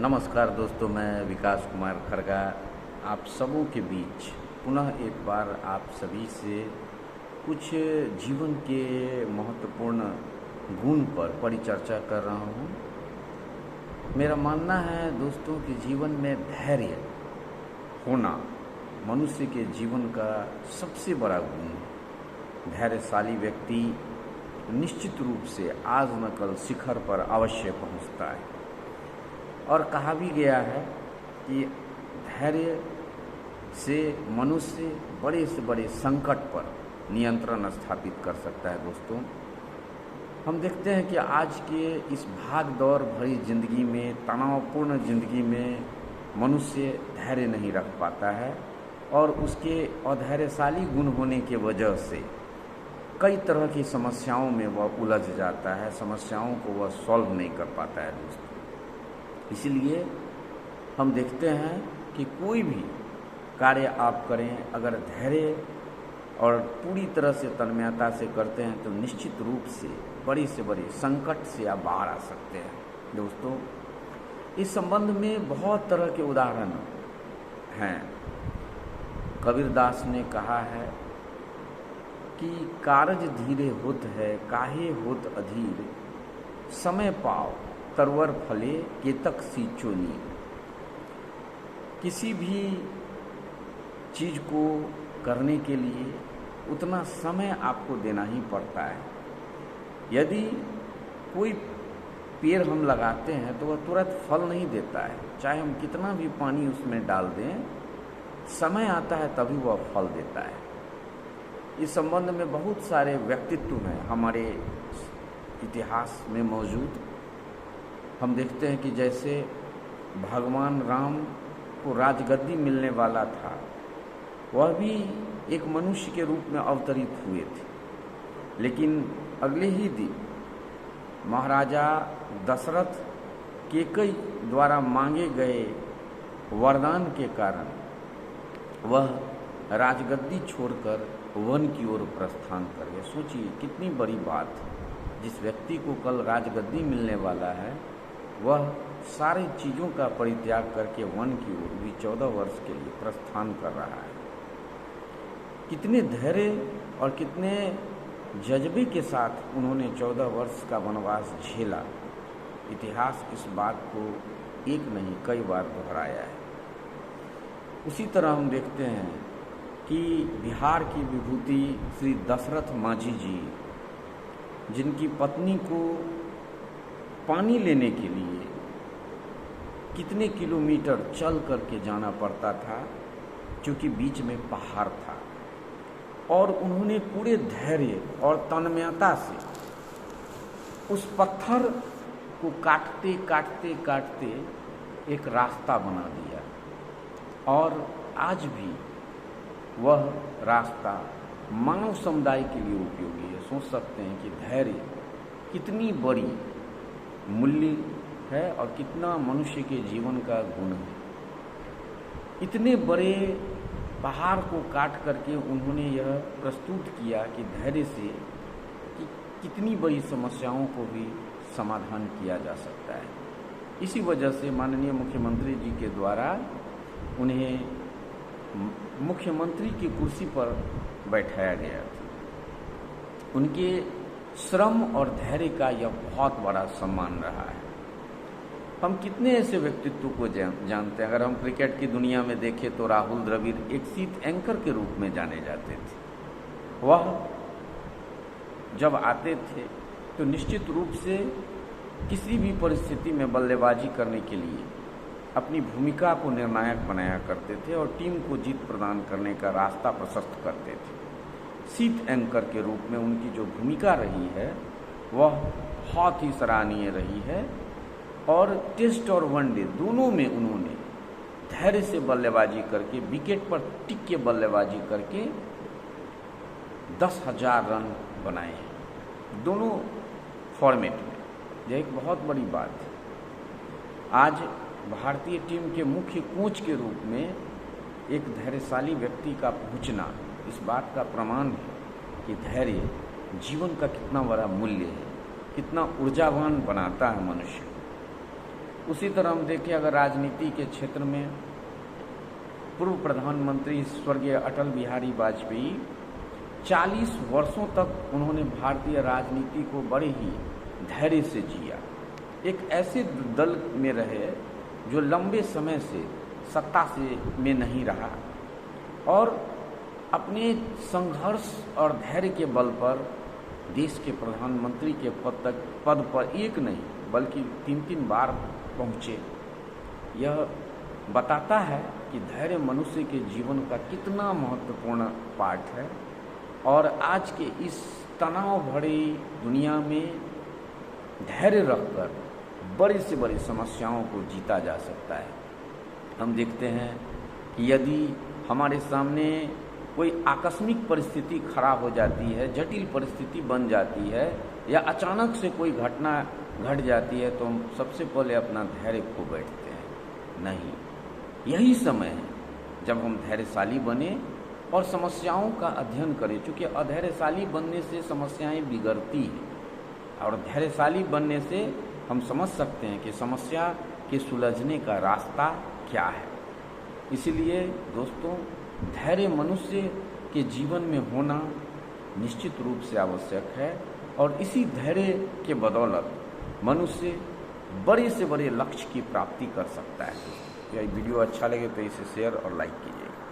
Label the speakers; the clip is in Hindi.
Speaker 1: नमस्कार दोस्तों, मैं विकास कुमार खरगा आप सबों के बीच पुनः एक बार आप सभी से कुछ जीवन के महत्वपूर्ण गुण पर परिचर्चा कर रहा हूँ। मेरा मानना है दोस्तों कि जीवन में धैर्य होना मनुष्य के जीवन का सबसे बड़ा गुण है। धैर्यशाली व्यक्ति निश्चित रूप से आज न कल शिखर पर अवश्य पहुँचता है। और कहा भी गया है कि धैर्य से मनुष्य बड़े से बड़े संकट पर नियंत्रण स्थापित कर सकता है। दोस्तों, हम देखते हैं कि आज के इस भाग दौड़ भरी जिंदगी में, तनावपूर्ण जिंदगी में मनुष्य धैर्य नहीं रख पाता है और उसके अधैर्यशाली गुण होने के वजह से कई तरह की समस्याओं में वह उलझ जाता है, समस्याओं को वह सॉल्व नहीं कर पाता है। दोस्तों, इसलिए हम देखते हैं कि कोई भी कार्य आप करें, अगर धैर्य और पूरी तरह से तन्मयता से करते हैं तो निश्चित रूप से बड़े संकट से आप बाहर आ सकते हैं। दोस्तों, इस संबंध में बहुत तरह के उदाहरण हैं। कबीरदास ने कहा है कि कारज धीरे होत है, काहे होत अधीर, समय पाओ तरवर फले केतक सींचो नीर। किसी भी चीज को करने के लिए उतना समय आपको देना ही पड़ता है। यदि कोई पेड़ हम लगाते हैं तो वह तुरंत फल नहीं देता है, चाहे हम कितना भी पानी उसमें डाल दें, समय आता है तभी वह फल देता है। इस संबंध में बहुत सारे व्यक्तित्व हैं हमारे इतिहास में मौजूद। हम देखते हैं कि जैसे भगवान राम को राजगद्दी मिलने वाला था, वह भी एक मनुष्य के रूप में अवतरित हुए थे, लेकिन अगले ही दिन महाराजा दशरथ केकई द्वारा मांगे गए वरदान के कारण वह राजगद्दी छोड़कर वन की ओर प्रस्थान कर गए। सोचिए कितनी बड़ी बात। जिस व्यक्ति को कल राजगद्दी मिलने वाला है, वह सारी चीज़ों का परित्याग करके वन की ओर भी 14 वर्ष के लिए प्रस्थान कर रहा है। कितने धैर्य और कितने जज्बे के साथ उन्होंने 14 वर्ष का वनवास झेला। इतिहास इस बात को एक नहीं कई बार दोहराया है। उसी तरह हम देखते हैं कि बिहार की विभूति श्री दशरथ मांझी जी, जिनकी पत्नी को पानी लेने के लिए कितने किलोमीटर चल करके जाना पड़ता था, क्योंकि बीच में पहाड़ था, और उन्होंने पूरे धैर्य और तन्मयता से उस पत्थर को काटते काटते काटते एक रास्ता बना दिया। और आज भी वह रास्ता मानव समुदाय के लिए उपयोगी है। सोच सकते हैं कि धैर्य कितनी बड़ी मूल्य है और कितना मनुष्य के जीवन का गुण है। इतने बड़े पहाड़ को काट करके उन्होंने यह प्रस्तुत किया कि धैर्य से कि कितनी बड़ी समस्याओं को भी समाधान किया जा सकता है। इसी वजह से माननीय मुख्यमंत्री जी के द्वारा उन्हें मुख्यमंत्री की कुर्सी पर बैठाया गया था। उनके श्रम और धैर्य का यह बहुत बड़ा सम्मान रहा है। हम कितने ऐसे व्यक्तित्व को जानते हैं। अगर हम क्रिकेट की दुनिया में देखें तो राहुल द्रविड़ एक सीट एंकर के रूप में जाने जाते थे। वह जब आते थे तो निश्चित रूप से किसी भी परिस्थिति में बल्लेबाजी करने के लिए अपनी भूमिका को निर्णायक बनाया करते थे और टीम को जीत प्रदान करने का रास्ता प्रशस्त करते थे। सीट एंकर के रूप में उनकी जो भूमिका रही है वह बहुत ही सराहनीय रही है। और टेस्ट और वनडे दोनों में उन्होंने धैर्य से बल्लेबाजी करके, विकेट पर टिक के बल्लेबाजी करके 10,000 रन बनाए हैं दोनों फॉर्मेट में। यह एक बहुत बड़ी बात है। आज भारतीय टीम के मुख्य कोच के रूप में एक धैर्यशाली व्यक्ति का पहुंचना इस बात का प्रमाण है कि धैर्य जीवन का कितना बड़ा मूल्य है, कितना ऊर्जावान बनाता है मनुष्य। उसी तरह हम देखें अगर राजनीति के क्षेत्र में पूर्व प्रधानमंत्री स्वर्गीय अटल बिहारी वाजपेयी 40 वर्षों तक उन्होंने भारतीय राजनीति को बड़े ही धैर्य से जिया। एक ऐसे दल में रहे जो लंबे समय से सत्ता से में नहीं रहा और अपने संघर्ष और धैर्य के बल पर देश के प्रधानमंत्री के पद पर एक नहीं बल्कि 3-3 बार पहुँचे। यह बताता है कि धैर्य मनुष्य के जीवन का कितना महत्वपूर्ण पार्ट है और आज के इस तनाव भरी दुनिया में धैर्य रखकर बड़ी से बड़ी समस्याओं को जीता जा सकता है। हम देखते हैं कि यदि हमारे सामने कोई आकस्मिक परिस्थिति खराब हो जाती है, जटिल परिस्थिति बन जाती है या अचानक से कोई घटना घट जाती है तो हम सबसे पहले अपना धैर्य खो बैठते हैं। नहीं, यही समय है जब हम धैर्यशाली बने और समस्याओं का अध्ययन करें, क्योंकि अधैर्यशाली बनने से समस्याएं बिगड़ती हैं और धैर्यशाली बनने से हम समझ सकते हैं कि समस्या के सुलझने का रास्ता क्या है। इसलिए दोस्तों, धैर्य मनुष्य के जीवन में होना निश्चित रूप से आवश्यक है और इसी धैर्य के बदौलत मनुष्य बड़े से बड़े लक्ष्य की प्राप्ति कर सकता है। यह वीडियो अच्छा लगे तो इसे शेयर और लाइक कीजिए।